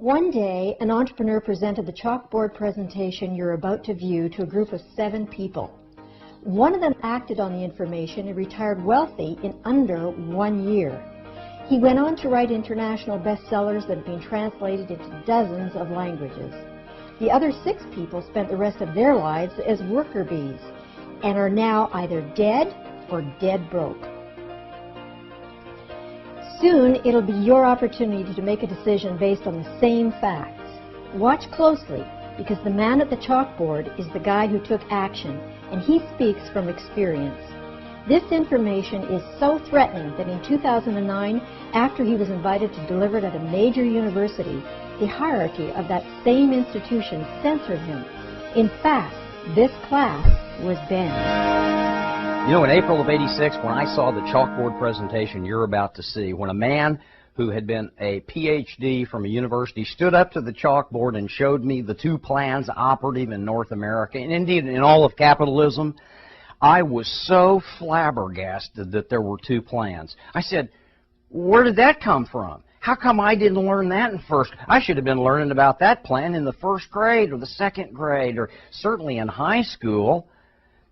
One day, an entrepreneur presented the chalkboard presentation you're about to view to a group of 7 people. One of them acted on the information and retired wealthy in under 1 year. He went on to write international bestsellers that have been translated into dozens of languages. The other 6 people spent the rest of their lives as worker bees and are now either dead or dead broke. Soon, it'll be your opportunity to make a decision based on the same facts. Watch closely, because the man at the chalkboard is the guy who took action, and he speaks from experience. This information is so threatening that in 2009, after he was invited to deliver it at a major university, the hierarchy of that same institution censored him. In fact, this class was banned. You know, in April of '86, when I saw the chalkboard presentation you're about to see, when a man who had been a PhD from a university stood up to the chalkboard and showed me the 2 plans operative in North America, and indeed in all of capitalism, I was so flabbergasted that there were 2 plans. I said, where did that come from? How come I didn't learn that in first? I should have been learning about that plan in the 1st grade or the 2nd grade or certainly in high school.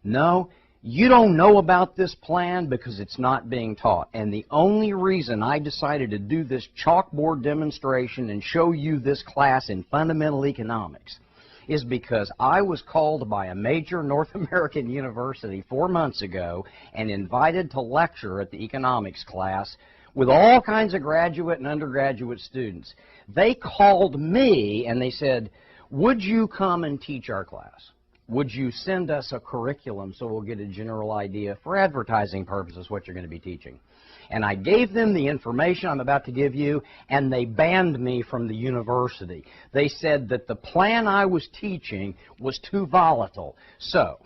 No. You don't know about this plan because it's not being taught. And the only reason I decided to do this chalkboard demonstration and show you this class in fundamental economics is because I was called by a major North American university 4 months ago and invited to lecture at the economics class with all kinds of graduate and undergraduate students. They called me and they said, would you come and teach our class? Would you send us a curriculum so we'll get a general idea for advertising purposes what you're going to be teaching? And I gave them the information I'm about to give you, and they banned me from the university. They said that the plan I was teaching was too volatile. So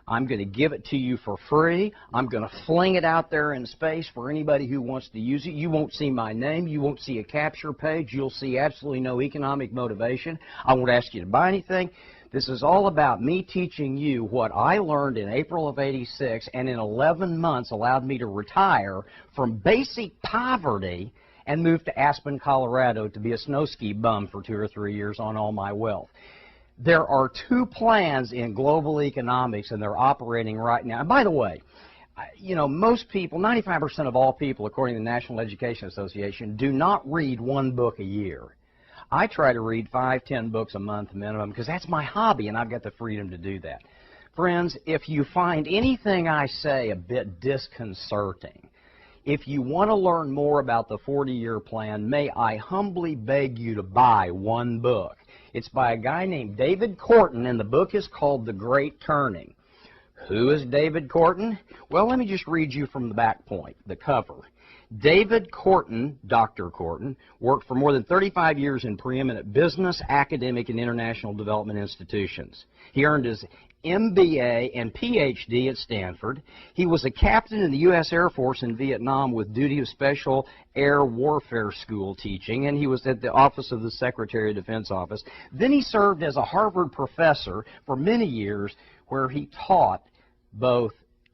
I'm going to give it to you for free. I'm going to fling it out there in space for anybody who wants to use it. You won't see my name. You won't see a capture page. You'll see absolutely no economic motivation. I won't ask you to buy anything. This is all about me teaching you what I learned in April of '86 and in 11 months allowed me to retire from basic poverty and move to Aspen, Colorado to be a snow ski bum for 2 or 3 years on all my wealth. There are 2 plans in global economics and they're operating right now. And by the way, you know, most people, 95% of all people, according to the National Education Association, do not read 1 book a year. I try to read 5, 10 books a month minimum because that's my hobby and I've got the freedom to do that. Friends, if you find anything I say a bit disconcerting, if you want to learn more about the 40-year plan, may I humbly beg you to buy 1 book. It's by a guy named David Korten, and the book is called The Great Turning. Who is David Korten? Well, let me just read you from the back point, the cover. David Korten, Dr. Korten, worked for more than 35 years in preeminent business, academic, and international development institutions. He earned his MBA and PhD at Stanford. He was a captain in the U.S. Air Force in Vietnam with duty of Special Air Warfare School teaching, and he was at the Office of the Secretary of Defense Office. Then he served as a Harvard professor for many years where he taught both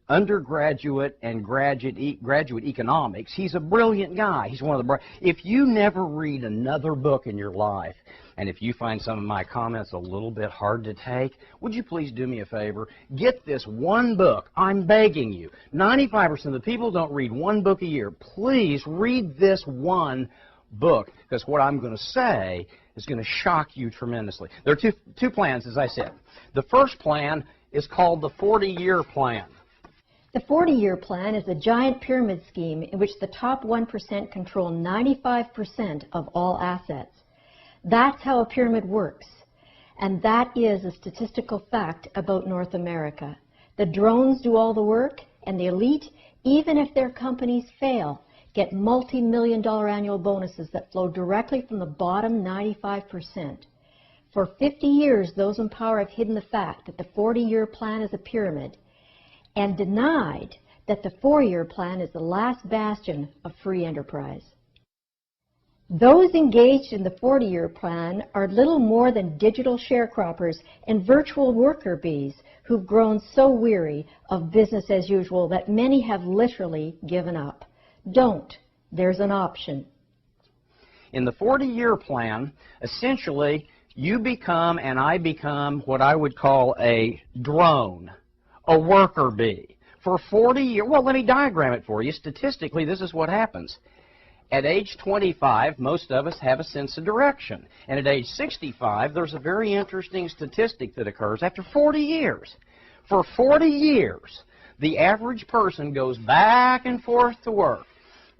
undergraduate and graduate economics. He's a brilliant guy. He's one of the bright. If you never read another book in your life, and if you find some of my comments a little bit hard to take, would you please do me a favor? Get this 1 book. I'm begging you. 95% of the people don't read 1 book a year. Please read this 1 book, because what I'm going to say is going to shock you tremendously. There are two plans, as I said. The first plan is called the 40-year plan. The 40-year plan is a giant pyramid scheme in which the top 1% control 95% of all assets. That's how a pyramid works, and that is a statistical fact about North America. The drones do all the work, and the elite, even if their companies fail, get multi-million-dollar annual bonuses that flow directly from the bottom 95%. For 50 years, those in power have hidden the fact that the 40-year plan is a pyramid, and denied that the 4-year plan is the last bastion of free enterprise. Those engaged in the 40-year plan are little more than digital sharecroppers and virtual worker bees who've grown so weary of business as usual that many have literally given up. Don't. There's an option. In the 40-year plan, essentially, you become and I become what I would call a drone, a worker bee. For 40 years, well, let me diagram it for you. Statistically, this is what happens. At age 25, most of us have a sense of direction. And at age 65, there's a very interesting statistic that occurs after 40 years. For 40 years, the average person goes back and forth to work,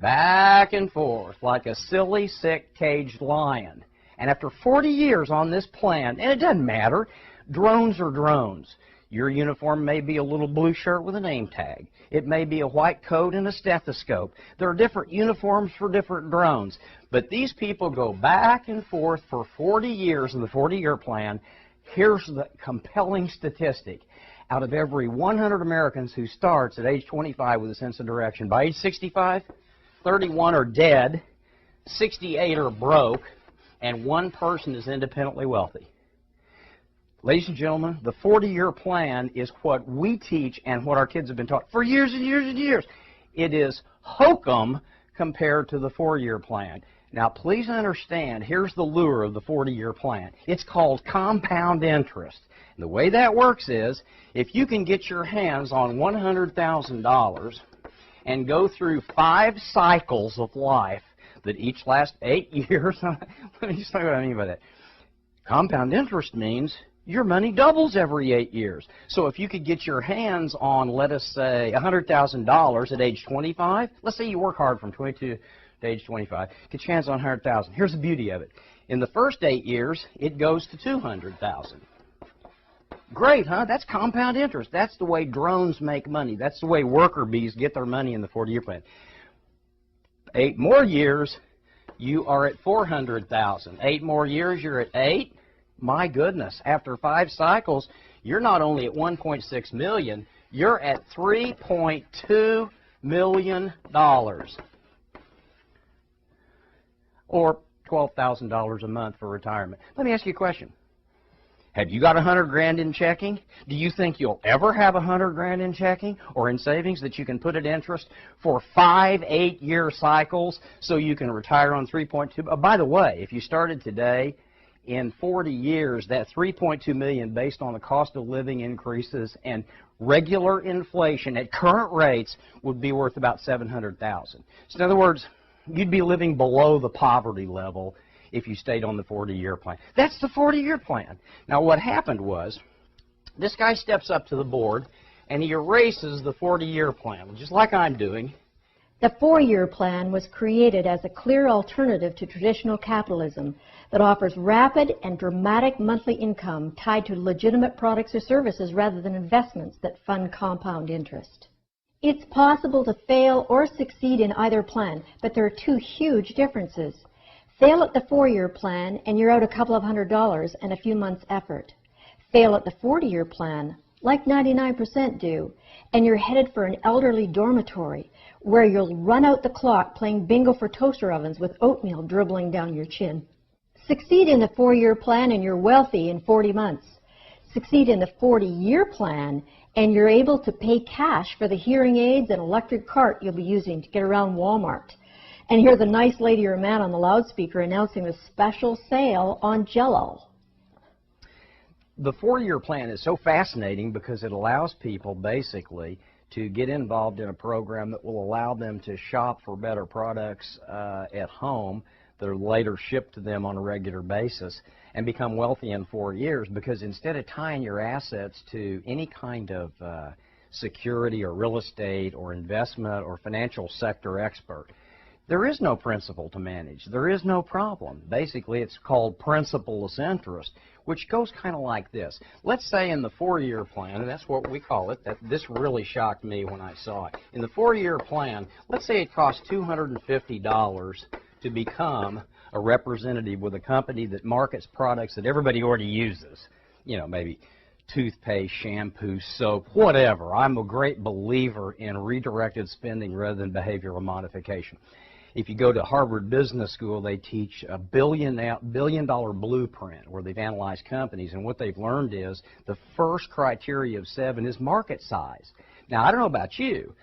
back and forth, like a silly, sick, caged lion. And after 40 years on this plan, and it doesn't matter, drones are drones. Your uniform may be a little blue shirt with a name tag. It may be a white coat and a stethoscope. There are different uniforms for different drones. But these people go back and forth for 40 years in the 40-year plan. Here's the compelling statistic. Out of every 100 Americans who starts at age 25 with a sense of direction, by age 65, 31 are dead, 68 are broke, and 1 person is independently wealthy. Ladies and gentlemen, the 40-year plan is what we teach and what our kids have been taught for years and years and years. It is hokum compared to the 4-year plan. Now, please understand, here's the lure of the 40-year plan. It's called compound interest. And the way that works is, if you can get your hands on $100,000 and go through 5 cycles of life that each last 8 years, let me just tell you what I mean by that. Compound interest means your money doubles every 8 years. So if you could get your hands on, let us say, $100,000 at age 25, let's say you work hard from 22 to age 25, get your hands on $100,000. Here's the beauty of it. In the first 8 years, it goes to $200,000. Great, huh? That's compound interest. That's the way drones make money. That's the way worker bees get their money in the 40-year plan. 8 more years, you are at $400,000. 8 more years, you're at 8. My goodness, after 5 cycles, you're not only at $1.6 million, you're at $3.2 million. Or $12,000 a month for retirement. Let me ask you a question. Have you got $100,000 in checking? Do you think you'll ever have $100,000 in checking or in savings that you can put at interest for 5 8-year cycles so you can retire on 3.2? By the way, if you started today, in 40 years, that $3.2 million, based on the cost of living increases and regular inflation at current rates, would be worth about $700,000. So in other words, you'd be living below the poverty level if you stayed on the 40-year plan. That's the 40-year plan. Now, what happened was, this guy steps up to the board and he erases the 40-year plan, just like I'm doing. The 4-year plan was created as a clear alternative to traditional capitalism that offers rapid and dramatic monthly income tied to legitimate products or services rather than investments that fund compound interest. It's possible to fail or succeed in either plan, but there are 2 huge differences. Fail at the 4-year plan and you're out a couple of $100s and a few months' effort. Fail at the 40-year plan, like 99% do, and you're headed for an elderly dormitory where you'll run out the clock playing bingo for toaster ovens with oatmeal dribbling down your chin. Succeed in the 4-year plan and you're wealthy in 40 months. Succeed in the 40-year plan and you're able to pay cash for the hearing aids and electric cart you'll be using to get around Walmart. And hear the nice lady or man on the loudspeaker announcing the special sale on Jell-O. The 4-year plan is so fascinating because it allows people basically to get involved in a program that will allow them to shop for better products at home that are later shipped to them on a regular basis and become wealthy in 4 years, because instead of tying your assets to any kind of security or real estate or investment or financial sector expert, there is no principal to manage. There is no problem. Basically, it's called principal-less interest, which goes kind of like this. Let's say in the 4-year plan, and that's what we call it. This really shocked me when I saw it. In the 4-year plan, let's say it costs $250 to become a representative with a company that markets products that everybody already uses. You know, maybe toothpaste, shampoo, soap, whatever. I'm a great believer in redirected spending rather than behavioral modification. If you go to Harvard Business School, they teach a billion-dollar blueprint where they've analyzed companies, and what they've learned is the first criteria of 7 is market size. Now, I don't know about you.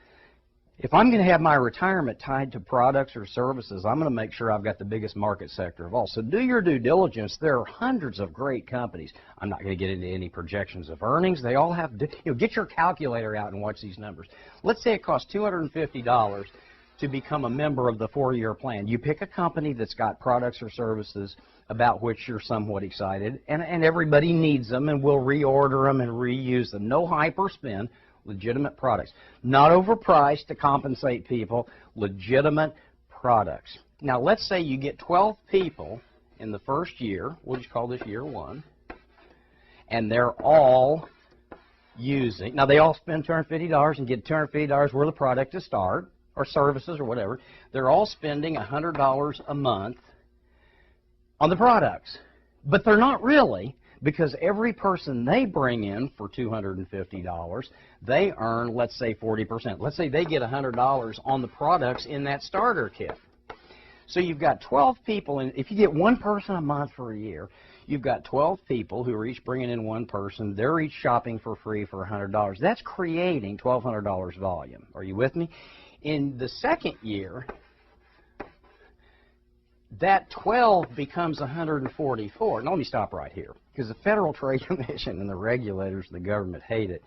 If I'm going to have my retirement tied to products or services, I'm going to make sure I've got the biggest market sector of all. So do your due diligence. There are hundreds of great companies. I'm not going to get into any projections of earnings. They all have, get your calculator out and watch these numbers. Let's say it costs $250 to become a member of the 4-year plan. You pick a company that's got products or services about which you're somewhat excited, and everybody needs them, and we'll reorder them and reuse them. No hyperspend. Legitimate products. Not overpriced to compensate people. Legitimate products. Now, let's say you get 12 people in the first year. We'll just call this year 1. And they're all using. Now, they all spend $250 and get $250 worth of product to start, or services or whatever. They're all spending $100 a month on the products. But they're not really, because every person they bring in for $250, they earn, let's say, 40%. Let's say they get $100 on the products in that starter kit. So you've got 12 people, and if you get one person a month for a year, you've got 12 people who are each bringing in one person. They're each shopping for free for $100. That's creating $1,200 volume. Are you with me? In the second year, that 12 becomes 144. Now, let me stop right here, because the Federal Trade Commission and the regulators of the government hate it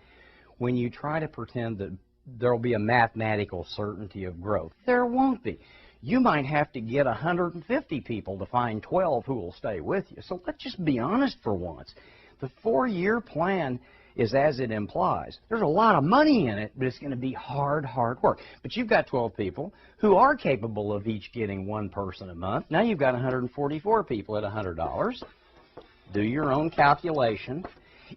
when you try to pretend that there will be a mathematical certainty of growth. There won't be. You might have to get 150 people to find 12 who will stay with you. So let's just be honest for once. The 4-year plan is as it implies. There's a lot of money in it, but it's going to be hard work. But you've got 12 people who are capable of each getting one person a month. Now you've got 144 people at $100. Do your own calculation.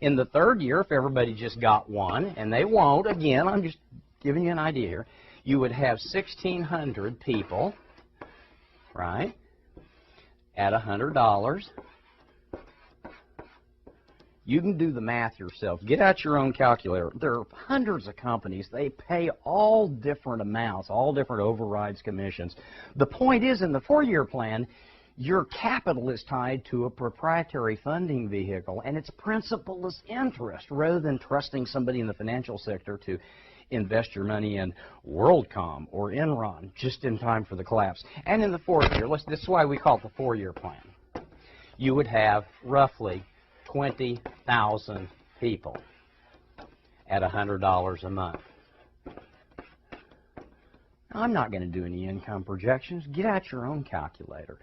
In the third year, if everybody just got one, and they won't, again, I'm just giving you an idea here, you would have 1,600 people, right, at $100. You can do the math yourself. Get out your own calculator. There are hundreds of companies. They pay all different amounts, all different overrides, commissions. The point is, in the 4-year plan, your capital is tied to a proprietary funding vehicle, and its principal is interest, rather than trusting somebody in the financial sector to invest your money in WorldCom or Enron just in time for the collapse. And in the 4th year, this is why we call it the 4-year plan, you would have roughly 20,000 people at $100 a month. Now, I'm not going to do any income projections. Get out your own calculator.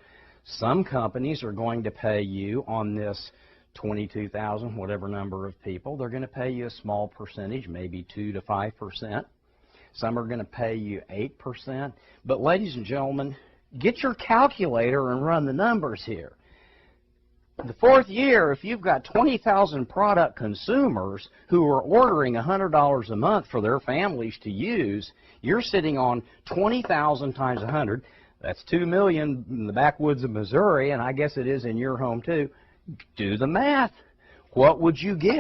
Some companies are going to pay you on this 22,000, whatever number of people, they're going to pay you a small percentage, maybe 2 to 5%. Some are going to pay you 8%. But ladies and gentlemen, get your calculator and run the numbers here. The 4th year, if you've got 20,000 product consumers who are ordering $100 a month for their families to use, you're sitting on 20,000 times 100. That's 2 million in the backwoods of Missouri, and I guess it is in your home too. Do the math. What would you get?